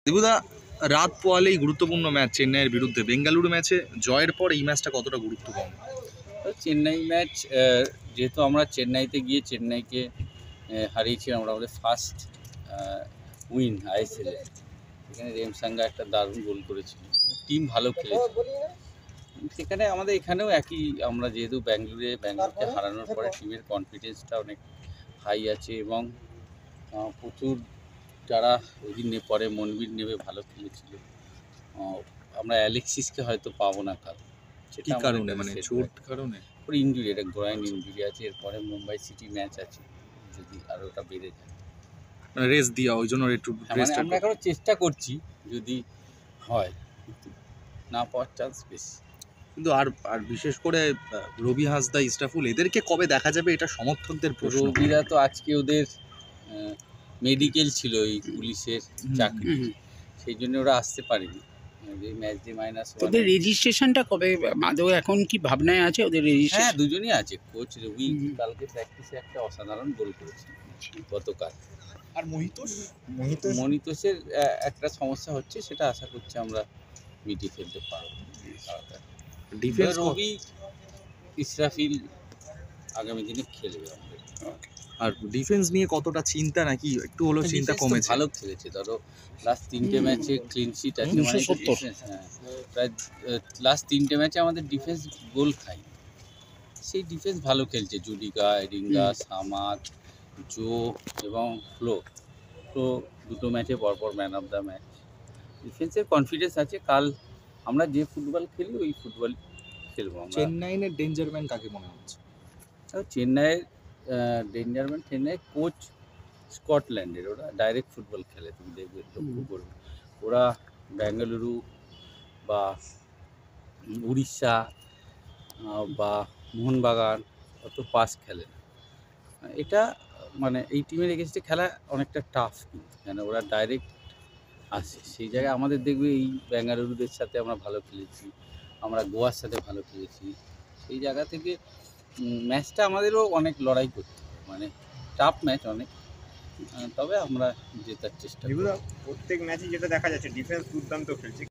দেবুদা, রাত পোয়ালেই গুরুত্বপূর্ণ ম্যাচ চেন্নাইয়ের বিরুদ্ধে। বেঙ্গালুরু ম্যাচে জয়ের পর এই ম্যাচটা কতটা গুরুত্বপূর্ণ? চেন্নাই ম্যাচ, যেহেতু আমরা চেন্নাইতে গিয়ে চেন্নাইকে হারিয়েছিলাম, আমরা আমাদের ফার্স্ট উইন আইএসএলে। এখানে রেমসাঙ্গা একটা দারুণ গোল করেছিল, টিম ভালো খেলেছে। সেখানে আমাদের এখানেও একই, আমরা যেহেতু ব্যাঙ্গালুরুকে হারানোর পরে টিমের কনফিডেন্সটা অনেক হাই আছে এবং প্রচুর যারা ওই দিন পরে মনবীর নেবে ভালো খেলেছিল। আমরা অ্যালেক্সিসকে হয়তো পাবো না কাল। কি কারণে, মানে চোট কারণে? ওর ইনজুরি, এটা গ্রয়েন ইনজুরি আছে। এরপরে মুম্বাই সিটি ম্যাচ আছে, যদি আরও ওটা বেড়ে যায় মানে রেস্ট দিয়া, ওই জন্য একটু মানে আমরা এখনো চেষ্টা করছি, যদি হয় না পাওয়ার চান্স বেশি। কিন্তু আর বিশেষ করে রবি হাসদা, ইস্টাফুল, এদেরকে কবে দেখা যাবে এটা সমর্থকদের প্রশ্ন। রবিরা তো আজকে ওদের মেডিকেল ছিল, এই পুলিশের চাকরি, সেই জন্য ওরা আসতে পারেনি। Match day -1। ওদের রেজিস্ট্রেশনটা কবে আদৌ এখন কি ভাবনায় আছে ওদের রেজিস্ট্রেশন? হ্যাঁ, দুজনই আছে। কোচ রবি কালকে প্র্যাকটিসে একটা অসাধারণ গোল করেছে গতকাল। আর মহিতোষের একটা সমস্যা হচ্ছে, সেটা আশা করছি আমরা মিটিয়ে ফেলতে পারবো ডিফেন্স। রবি, ইসরাফিল আগামী দিনে খেলবে আমাদের। আর ডিফেন্স নিয়ে কতটা চিন্তা, নাকি একটু হলো চিন্তা কমেছে? ভালো খেলেছে, ধরো লাস্ট 3টে ম্যাচে ক্লিন শিট আছে, মানে প্রায় লাস্ট 3টে ম্যাচে আমাদের ডিফেন্স গোল খাই। সেই ডিফেন্স ভালো খেলছে। জুডিকা, এডিঙ্গা, সামাদ, জো এবং ফ্লো দুটো ম্যাচে পরপর ম্যান অফ দ্য ম্যাচ। ডিফেন্সের কনফিডেন্স আছে। কাল আমরা যে ফুটবল খেলি ওই ফুটবল খেলবো আমরা। চেন্নাইয়ের ডেঞ্জারম্যান কাকে মনে হচ্ছে? চেন্নাইয়ের ডেঞ্জারম্যান, চেন্নাইয়ের কোচ স্কটল্যান্ডের, ওরা ডাইরেক্ট ফুটবল খেলে, তুমি দেখবে, লক্ষ্য করবে। ওরা বেঙ্গালুরু বা উড়িষ্যা বা মোহনবাগান অত পাস খেলে না। এটা মানে এই টিমের এগেনস্টে খেলা অনেকটা টাফ, কিন্তু কেন ওরা ডাইরেক্ট আসে। সেই জায়গায় আমাদের দেখবে এই বেঙ্গালুরুদের সাথে আমরা ভালো খেলেছি, আমরা গোয়ার সাথে ভালো খেলেছি। সেই জায়গা থেকে ম্যাচটা আমাদেরও অনেক লড়াই করতে হবে, মানে টাফ ম্যাচ অনেক, তবে আমরা জেতার চেষ্টা করি। প্রত্যেক ম্যাচে যেটা দেখা যাচ্ছে, ডিফেন্স দুর্দান্ত খেলছে,